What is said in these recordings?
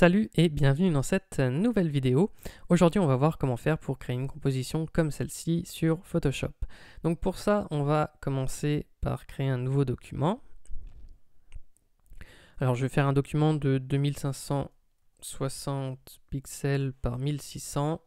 Salut et bienvenue dans cette nouvelle vidéo. Aujourd'hui on va voir comment faire pour créer une composition comme celle-ci sur Photoshop. Donc pour ça on va commencer par créer un nouveau document. Alors je vais faire un document de 2560 pixels par 1600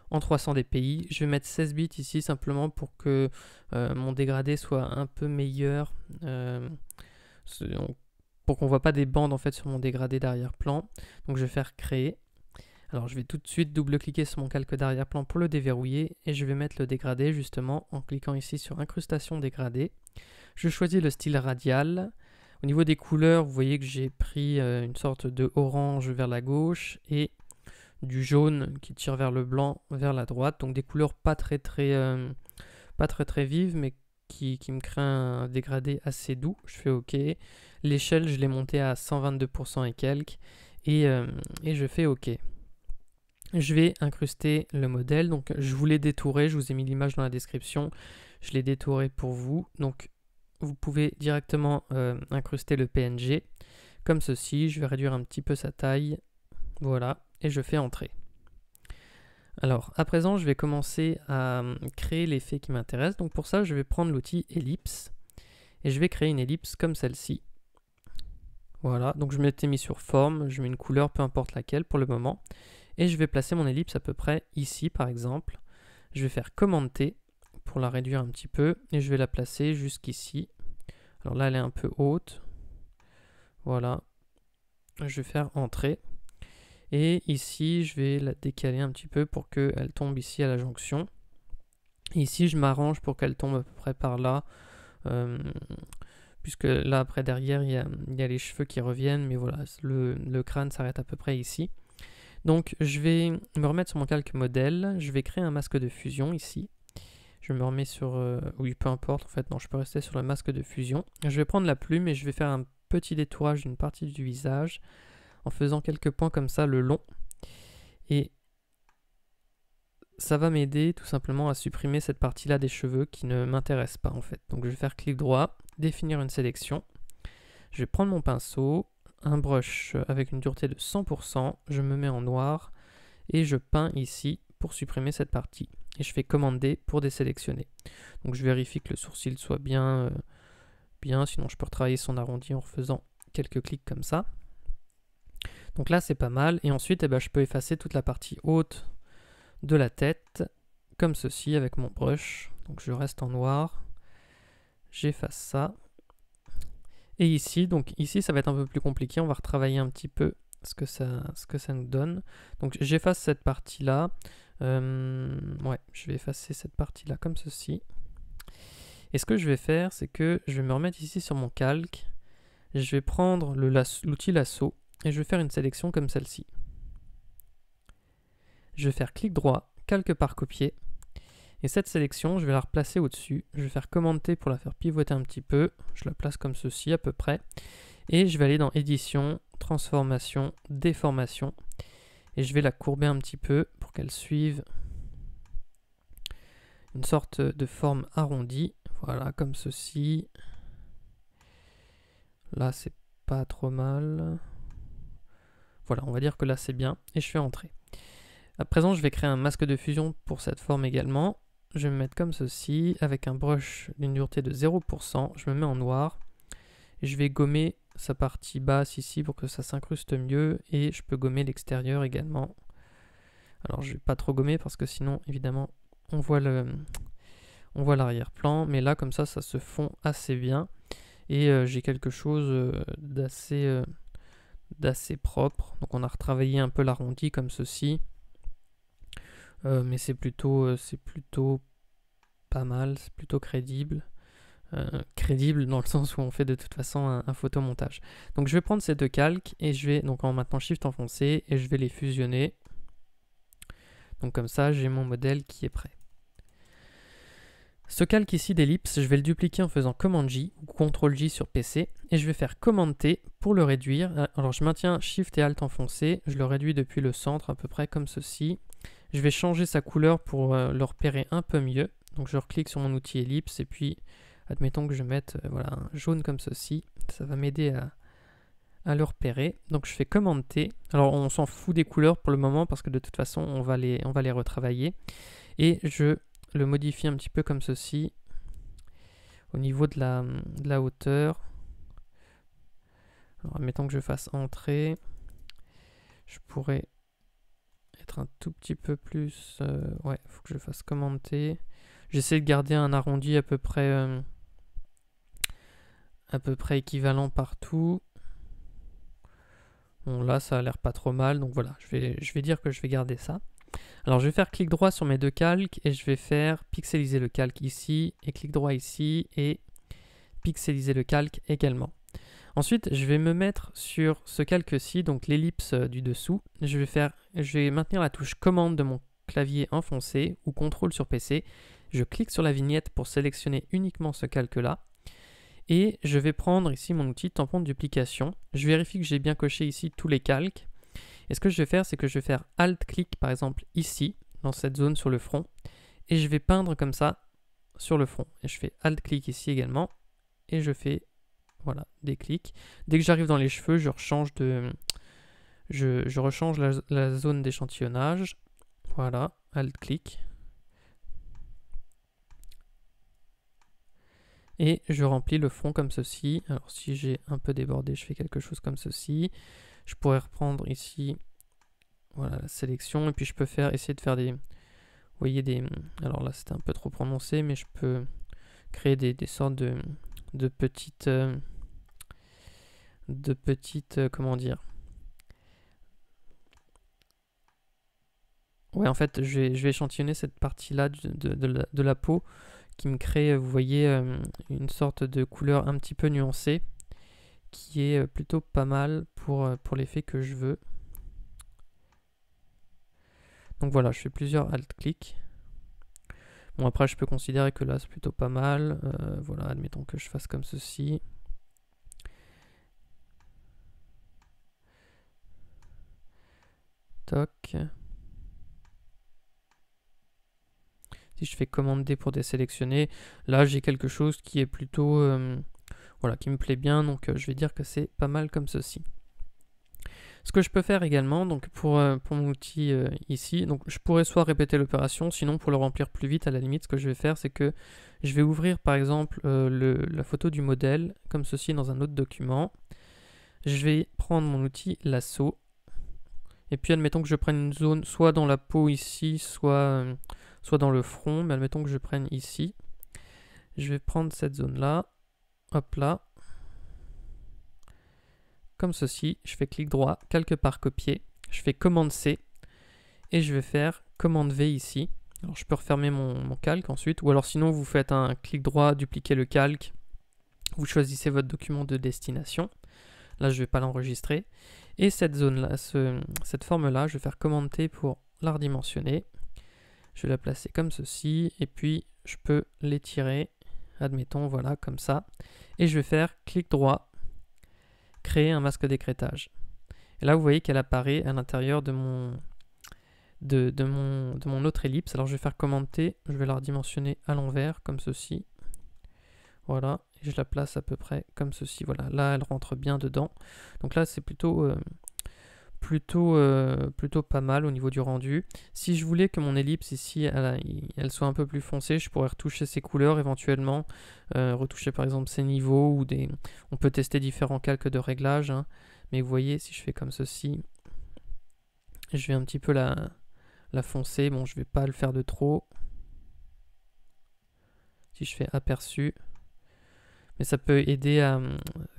en 300 dpi. Je vais mettre 16 bits ici simplement pour que mon dégradé soit un peu meilleur. Pour qu'on ne voit pas des bandes en fait sur mon dégradé d'arrière-plan. Donc je vais faire créer. Alors je vais tout de suite double-cliquer sur mon calque d'arrière-plan pour le déverrouiller et je vais mettre le dégradé justement en cliquant ici sur incrustation dégradé. Je choisis le style radial. Au niveau des couleurs, vous voyez que j'ai pris une sorte de orange vers la gauche et du jaune qui tire vers le blanc vers la droite. Donc des couleurs pas très vives mais qui me crée un dégradé assez doux. Je fais OK. L'échelle, je l'ai montée à 122% et quelques. Et je fais OK. Je vais incruster le modèle. Donc, je vous l'ai détouré. Je vous ai mis l'image dans la description. Je l'ai détouré pour vous. Donc, vous pouvez directement incruster le PNG. Comme ceci. Je vais réduire un petit peu sa taille. Voilà. Et je fais entrer. Alors, à présent, je vais commencer à créer l'effet qui m'intéresse. Donc, pour ça, je vais prendre l'outil ellipse. Et je vais créer une ellipse comme celle-ci. Voilà, donc je m'étais mis sur forme, je mets une couleur, peu importe laquelle pour le moment. Et je vais placer mon ellipse à peu près ici par exemple. Je vais faire commande T pour la réduire un petit peu. Et je vais la placer jusqu'ici. Alors là elle est un peu haute. Voilà. Je vais faire entrer. Et ici je vais la décaler un petit peu pour qu'elle tombe ici à la jonction. Et ici je m'arrange pour qu'elle tombe à peu près par là. Puisque là après derrière il y a les cheveux qui reviennent, mais voilà, le crâne s'arrête à peu près ici. Donc je vais me remettre sur mon calque modèle, je vais créer un masque de fusion ici. Je me remets sur, oui peu importe en fait, non je peux rester sur le masque de fusion. Je vais prendre la plume et je vais faire un petit détourage d'une partie du visage en faisant quelques points comme ça le long. Et ça va m'aider tout simplement à supprimer cette partie-là des cheveux qui ne m'intéresse pas en fait. Donc je vais faire clic droit, définir une sélection. Je vais prendre mon pinceau, un brush avec une dureté de 100%, je me mets en noir et je peins ici pour supprimer cette partie. Et je fais commande D pour désélectionner. Donc je vérifie que le sourcil soit bien, sinon je peux retravailler son arrondi en refaisant quelques clics comme ça. Donc là c'est pas mal. Et ensuite je peux effacer toute la partie haute de la tête comme ceci avec mon brush. Donc je reste en noir, j'efface ça. Et ici, donc ici ça va être un peu plus compliqué, on va retravailler un petit peu ce que ça nous donne. Donc j'efface cette partie là. Ouais, je vais effacer cette partie là comme ceci. Et ce que je vais faire, c'est que je vais me remettre ici sur mon calque. Je vais prendre l'outil lasso et je vais faire une sélection comme celle-ci. Je vais faire clic droit, calque par copier. Et cette sélection, je vais la replacer au-dessus. Je vais faire commande T pour la faire pivoter un petit peu. Je la place comme ceci à peu près. Et je vais aller dans édition, transformation, déformation. Et je vais la courber un petit peu pour qu'elle suive une sorte de forme arrondie. Voilà, comme ceci. Là, c'est pas trop mal. Voilà, on va dire que là, c'est bien. Et je fais entrer. À présent, je vais créer un masque de fusion pour cette forme également. Je vais me mettre comme ceci, avec un brush d'une dureté de 0%, je me mets en noir, et je vais gommer sa partie basse ici pour que ça s'incruste mieux, et je peux gommer l'extérieur également. Alors je vais pas trop gommer parce que sinon, évidemment, on voit l'arrière-plan, mais là, comme ça se fond assez bien, et j'ai quelque chose d'assez propre. Donc on a retravaillé un peu l'arrondi comme ceci. Mais c'est plutôt pas mal, c'est plutôt crédible. Crédible dans le sens où on fait de toute façon un photomontage. Donc je vais prendre ces deux calques et je vais, donc en maintenant Shift enfoncé, et je vais les fusionner. Donc comme ça, j'ai mon modèle qui est prêt. Ce calque ici d'ellipse, je vais le dupliquer en faisant commande J ou CTRL J sur PC et je vais faire commande T pour le réduire. Alors je maintiens Shift et Alt enfoncé, je le réduis depuis le centre à peu près comme ceci. Je vais changer sa couleur pour le repérer un peu mieux. Donc je reclique sur mon outil ellipse et puis admettons que je mette voilà, un jaune comme ceci. Ça va m'aider à le repérer. Donc je fais commande T. Alors on s'en fout des couleurs pour le moment parce que de toute façon on va les retravailler. Et je le modifie un petit peu comme ceci au niveau de la hauteur. Alors admettons que je fasse entrée. Je pourrais être un tout petit peu plus... ouais, il faut que je fasse commande T. J'essaie de garder un arrondi à peu près équivalent partout. Bon là ça a l'air pas trop mal, donc voilà, je vais dire que je vais garder ça. Alors je vais faire clic droit sur mes deux calques et je vais faire pixeliser le calque ici et clic droit ici et pixeliser le calque également. Ensuite je vais me mettre sur ce calque-ci, donc l'ellipse du dessous. Je vais maintenir la touche commande de mon clavier enfoncé ou CTRL sur PC. Je clique sur la vignette pour sélectionner uniquement ce calque-là. Et je vais prendre ici mon outil tampon de duplication. Je vérifie que j'ai bien coché ici tous les calques. Et ce que je vais faire, c'est que je vais faire Alt-clic par exemple ici, dans cette zone sur le front. Et je vais peindre comme ça sur le front. Et je fais Alt-clic ici également. Et je fais, voilà, des clics. Dès que j'arrive dans les cheveux, je rechange la zone d'échantillonnage. Voilà, Alt-clic. Et je remplis le fond comme ceci. Alors si j'ai un peu débordé, je fais quelque chose comme ceci. Je pourrais reprendre ici, voilà, la sélection. Et puis je peux essayer de faire des... Vous voyez des... Alors là c'était un peu trop prononcé, mais je peux créer des sortes de petites... comment dire... Ouais, en fait, je vais échantillonner cette partie-là de la peau qui me crée, vous voyez, une sorte de couleur un petit peu nuancée qui est plutôt pas mal pour l'effet que je veux. Donc voilà, je fais plusieurs alt-clics. Bon, après, je peux considérer que là, c'est plutôt pas mal. Voilà, admettons que je fasse comme ceci. Toc. Si je fais commande D pour désélectionner, là, j'ai quelque chose qui est plutôt... voilà, qui me plaît bien, donc je vais dire que c'est pas mal comme ceci. Ce que je peux faire également, donc pour mon outil ici, donc je pourrais soit répéter l'opération, sinon pour le remplir plus vite, à la limite, ce que je vais faire, c'est que je vais ouvrir par exemple la photo du modèle, comme ceci dans un autre document. Je vais prendre mon outil lasso, et puis admettons que je prenne une zone soit dans la peau ici, soit dans le front, mais admettons que je prenne ici. Je vais prendre cette zone-là, hop là, comme ceci, je fais clic droit, calque par copier, je fais commande C, et je vais faire commande V ici. Alors je peux refermer mon calque ensuite, ou alors sinon vous faites un clic droit, dupliquer le calque, vous choisissez votre document de destination. Là je ne vais pas l'enregistrer. Et cette zone-là, cette forme-là, je vais faire commande T pour la redimensionner. Je vais la placer comme ceci, et puis je peux l'étirer, admettons, voilà, comme ça. Et je vais faire clic droit, créer un masque d'écrêtage. Et là vous voyez qu'elle apparaît à l'intérieur de mon autre ellipse. Alors je vais faire commande T, je vais la redimensionner à l'envers comme ceci. Voilà, et je la place à peu près comme ceci. Voilà, là elle rentre bien dedans. Donc là c'est plutôt pas mal au niveau du rendu. Si je voulais que mon ellipse ici elle soit un peu plus foncée, je pourrais retoucher ses couleurs éventuellement, retoucher par exemple ses niveaux ou on peut tester différents calques de réglage, hein. Mais vous voyez, si je fais comme ceci, je vais un petit peu la foncer. Bon, je vais pas le faire de trop. Si je fais aperçu, mais ça peut aider à,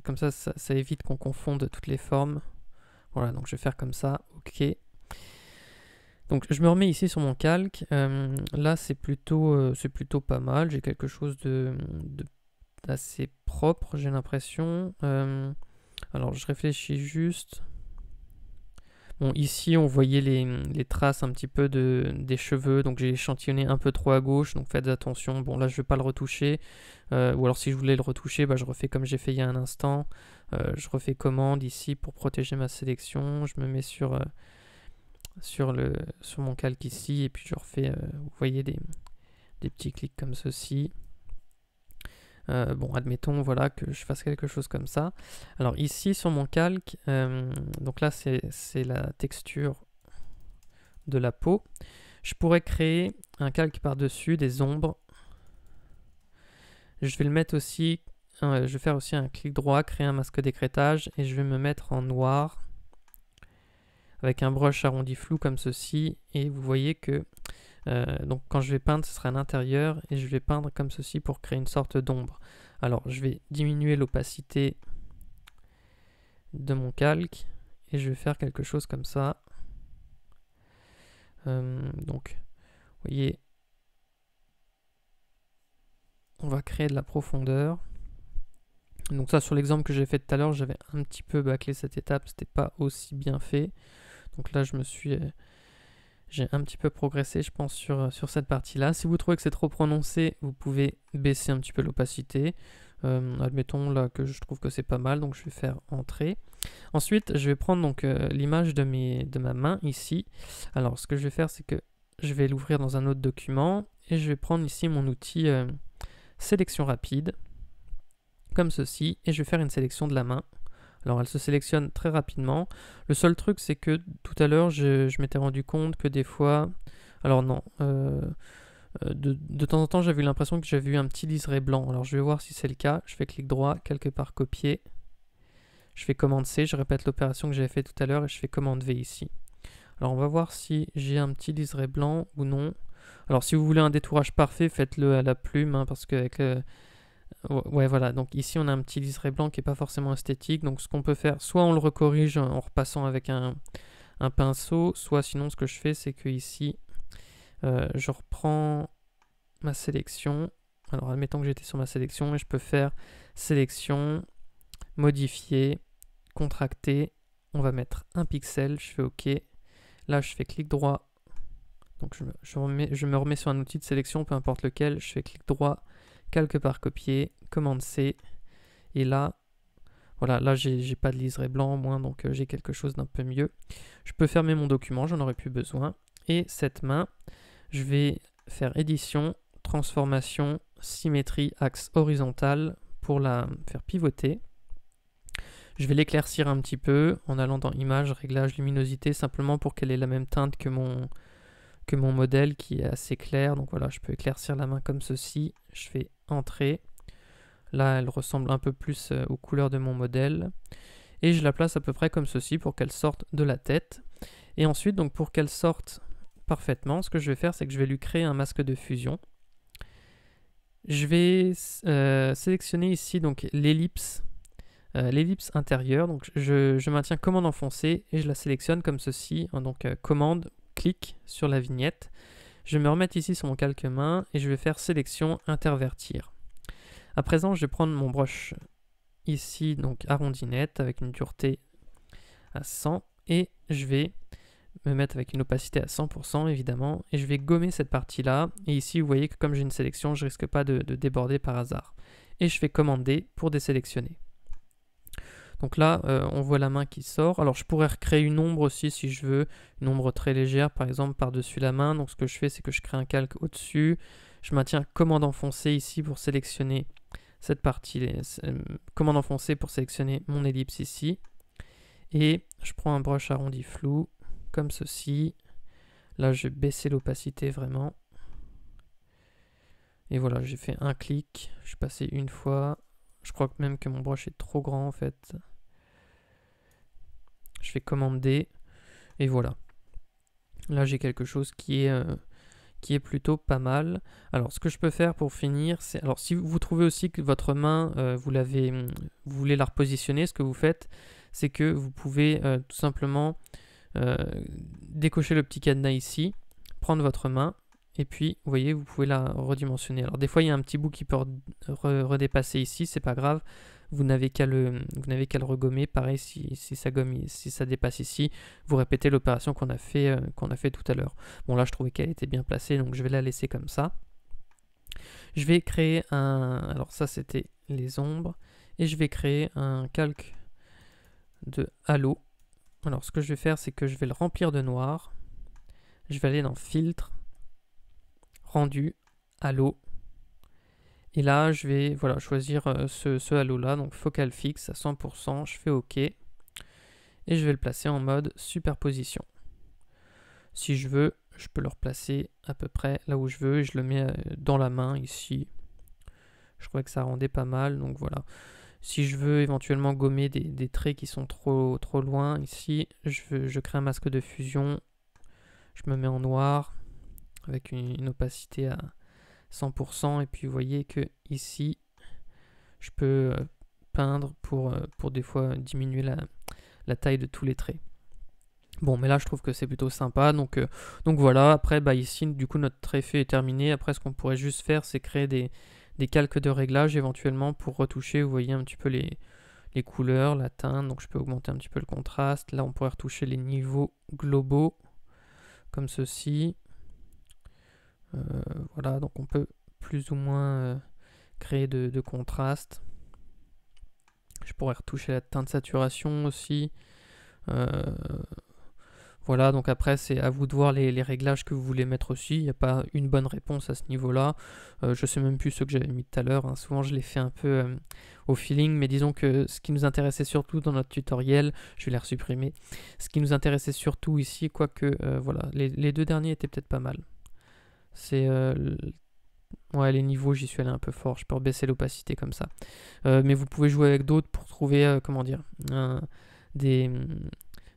comme ça évite qu'on confonde toutes les formes. Voilà, donc je vais faire comme ça, ok. Donc je me remets ici sur mon calque. Là c'est plutôt pas mal. J'ai quelque chose d'assez propre, j'ai l'impression. Alors je réfléchis juste. Bon, ici on voyait les traces un petit peu des cheveux, donc j'ai échantillonné un peu trop à gauche, donc faites attention. Bon là je ne vais pas le retoucher, ou alors si je voulais le retoucher, bah, je refais comme j'ai fait il y a un instant. Je refais commande ici pour protéger ma sélection, je me mets sur mon calque ici, et puis je refais, vous voyez, des petits clics comme ceci. Bon, admettons voilà, que je fasse quelque chose comme ça. Alors ici sur mon calque, donc là c'est la texture de la peau. Je pourrais créer un calque par-dessus, des ombres. Je vais le mettre aussi, je vais faire aussi un clic droit, créer un masque d'écrêtage et je vais me mettre en noir avec un brush arrondi flou comme ceci. Et vous voyez que donc quand je vais peindre, ce sera à l'intérieur et je vais peindre comme ceci pour créer une sorte d'ombre. Alors je vais diminuer l'opacité de mon calque et je vais faire quelque chose comme ça. Donc vous voyez, on va créer de la profondeur. Donc ça, sur l'exemple que j'ai fait tout à l'heure, j'avais un petit peu bâclé cette étape, c'était pas aussi bien fait. Donc là, j'ai un petit peu progressé, je pense, sur cette partie-là. Si vous trouvez que c'est trop prononcé, vous pouvez baisser un petit peu l'opacité. Admettons là que je trouve que c'est pas mal, donc je vais faire Entrée. Ensuite, je vais prendre donc l'image de ma main ici. Alors, ce que je vais faire, c'est que je vais l'ouvrir dans un autre document et je vais prendre ici mon outil sélection rapide, comme ceci, et je vais faire une sélection de la main. Alors elle se sélectionne très rapidement. Le seul truc, c'est que tout à l'heure, je m'étais rendu compte que des fois... Alors non, de temps en temps, j'avais eu l'impression que j'avais eu un petit liseré blanc. Alors je vais voir si c'est le cas. Je fais clic droit, quelque part copier. Je fais commande C, je répète l'opération que j'avais fait tout à l'heure et je fais commande V ici. Alors on va voir si j'ai un petit liseré blanc ou non. Alors si vous voulez un détourage parfait, faites-le à la plume, hein, parce qu'avec ouais, voilà, donc ici on a un petit liseré blanc qui n'est pas forcément esthétique. Donc ce qu'on peut faire, soit on le recorrige en repassant avec un pinceau, soit sinon ce que je fais, c'est que ici je reprends ma sélection. Alors admettons que j'étais sur ma sélection et je peux faire sélection, modifier, contracter. On va mettre un pixel, je fais OK. Là je fais clic droit. Donc je me remets sur un outil de sélection, peu importe lequel. Je fais clic droit, quelque part copier, commande C. Et là, voilà, là j'ai pas de liseré blanc au moins, donc j'ai quelque chose d'un peu mieux. Je peux fermer mon document, j'en aurais plus besoin. Et cette main, je vais faire édition, transformation, symétrie, axe horizontal pour la faire pivoter. Je vais l'éclaircir un petit peu en allant dans Images, Réglages, Luminosité, simplement pour qu'elle ait la même teinte que mon modèle qui est assez clair. Donc voilà, je peux éclaircir la main comme ceci. Je fais Entrée. Là, elle ressemble un peu plus aux couleurs de mon modèle. Et je la place à peu près comme ceci pour qu'elle sorte de la tête. Et ensuite, donc pour qu'elle sorte parfaitement, ce que je vais faire, c'est que je vais lui créer un masque de fusion. Je vais sélectionner ici donc l'ellipse intérieure. Donc je maintiens commande enfoncée et je la sélectionne comme ceci. Donc commande, clic sur la vignette. Je vais me remettre ici sur mon calque main et je vais faire sélection, intervertir. À présent, je vais prendre mon brush ici, donc arrondinette, avec une dureté à 100 et je vais me mettre avec une opacité à 100% évidemment et je vais gommer cette partie-là. Et ici, vous voyez que comme j'ai une sélection, je risque pas de déborder par hasard. Et je fais commande D pour désélectionner. Donc là, on voit la main qui sort. Alors je pourrais recréer une ombre aussi si je veux, une ombre très légère par exemple par-dessus la main. Donc ce que je fais, c'est que je crée un calque au-dessus. Je maintiens commande enfoncée ici pour sélectionner cette partie, commande enfoncée pour sélectionner mon ellipse ici. Et je prends un brush arrondi flou, comme ceci. Là, je vais baisser l'opacité vraiment. Et voilà, j'ai fait un clic. Je suis passé une fois. Je crois même que mon brush est trop grand en fait. Je fais commande D. Et voilà. Là, j'ai quelque chose qui est plutôt pas mal. Alors, ce que je peux faire pour finir, c'est... Alors, si vous trouvez aussi que votre main, vous voulez la repositionner, ce que vous faites, c'est que vous pouvez tout simplement décocher le petit cadenas ici, prendre votre main, et puis, vous voyez, vous pouvez la redimensionner. Alors, des fois, il y a un petit bout qui peut redépasser ici, c'est pas grave. Vous n'avez qu'à le regommer. Pareil, si ça dépasse ici, vous répétez l'opération qu'on a fait tout à l'heure. Bon, là, je trouvais qu'elle était bien placée, donc je vais la laisser comme ça. Je vais créer alors ça, c'était les ombres. Et je vais créer un calque de halo. Alors, ce que je vais faire, c'est que je vais le remplir de noir. Je vais aller dans Filtre, Rendu, Halo. Et là, je vais voilà, choisir ce halo là, donc focal fixe à 100%, je fais OK. Et je vais le placer en mode superposition. Si je veux, je peux le replacer à peu près là où je veux, et je le mets dans la main ici. Je trouvais que ça rendait pas mal, donc voilà. Si je veux éventuellement gommer des traits qui sont trop loin, ici, je crée un masque de fusion. Je me mets en noir avec une opacité à 100%. Et puis vous voyez que ici, je peux peindre pour des fois diminuer la taille de tous les traits. Bon, mais là, je trouve que c'est plutôt sympa. Donc voilà, après, bah, ici, du coup, notre effet est terminé. Après, ce qu'on pourrait juste faire, c'est créer des calques de réglage éventuellement pour retoucher, vous voyez, un petit peu les couleurs, la teinte. Donc, je peux augmenter un petit peu le contraste. Là, on pourrait retoucher les niveaux globaux, comme ceci. Voilà, donc on peut plus ou moins créer de contraste. Je pourrais retoucher la teinte saturation aussi. Voilà, donc après c'est à vous de voir les réglages que vous voulez mettre aussi. Il n'y a pas une bonne réponse à ce niveau-là. Je sais même plus ce que j'avais mis tout à l'heure. Hein. Souvent je l'ai fait un peu au feeling, mais disons que ce qui nous intéressait surtout dans notre tutoriel, je vais les resupprimer. Ce qui nous intéressait surtout ici, quoique voilà, les deux derniers étaient peut-être pas mal. C'est ouais, les niveaux, j'y suis allé un peu fort. Je peux baisser l'opacité comme ça. Mais vous pouvez jouer avec d'autres pour trouver comment dire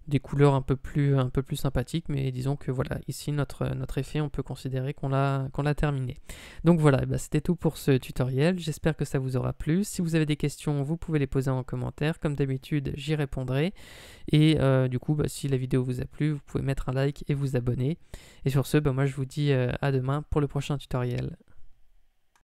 des couleurs un peu plus sympathiques, mais disons que voilà, ici notre effet, on peut considérer qu'on l'a terminé. Donc voilà, bah, c'était tout pour ce tutoriel, j'espère que ça vous aura plu. Si vous avez des questions, vous pouvez les poser en commentaire, comme d'habitude j'y répondrai, et du coup bah, si la vidéo vous a plu, vous pouvez mettre un like et vous abonner. Et sur ce, bah, moi je vous dis à demain pour le prochain tutoriel.